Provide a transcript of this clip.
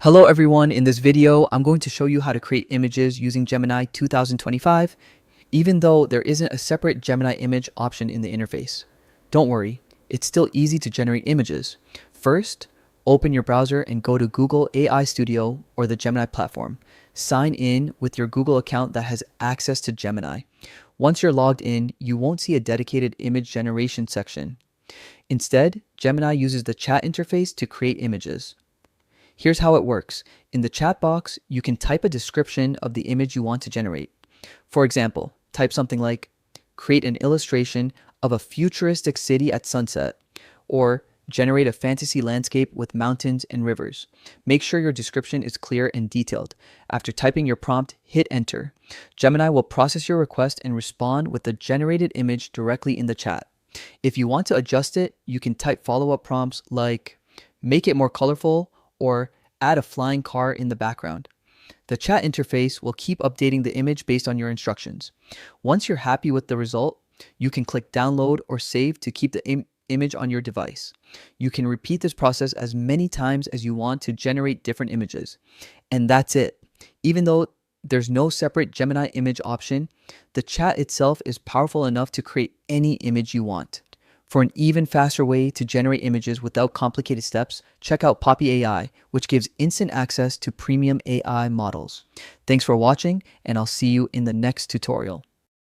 Hello everyone, in this video, I'm going to show you how to create images using Gemini 2025, even though there isn't a separate Gemini image option in the interface. Don't worry, it's still easy to generate images. First, open your browser and go to Google AI Studio or the Gemini platform. Sign in with your Google account that has access to Gemini. Once you're logged in, you won't see a dedicated image generation section. Instead, Gemini uses the chat interface to create images. Here's how it works. In the chat box, you can type a description of the image you want to generate. For example, type something like, create an illustration of a futuristic city at sunset, or generate a fantasy landscape with mountains and rivers. Make sure your description is clear and detailed. After typing your prompt, hit enter. Gemini will process your request and respond with the generated image directly in the chat. If you want to adjust it, you can type follow-up prompts like, make it more colorful, or add a flying car in the background. The chat interface will keep updating the image based on your instructions. Once you're happy with the result, you can click download or save to keep the image on your device. You can repeat this process as many times as you want to generate different images. And that's it. Even though there's no separate Gemini image option, the chat itself is powerful enough to create any image you want. For an even faster way to generate images without complicated steps, check out Poppy AI, which gives instant access to premium AI models. Thanks for watching, and I'll see you in the next tutorial.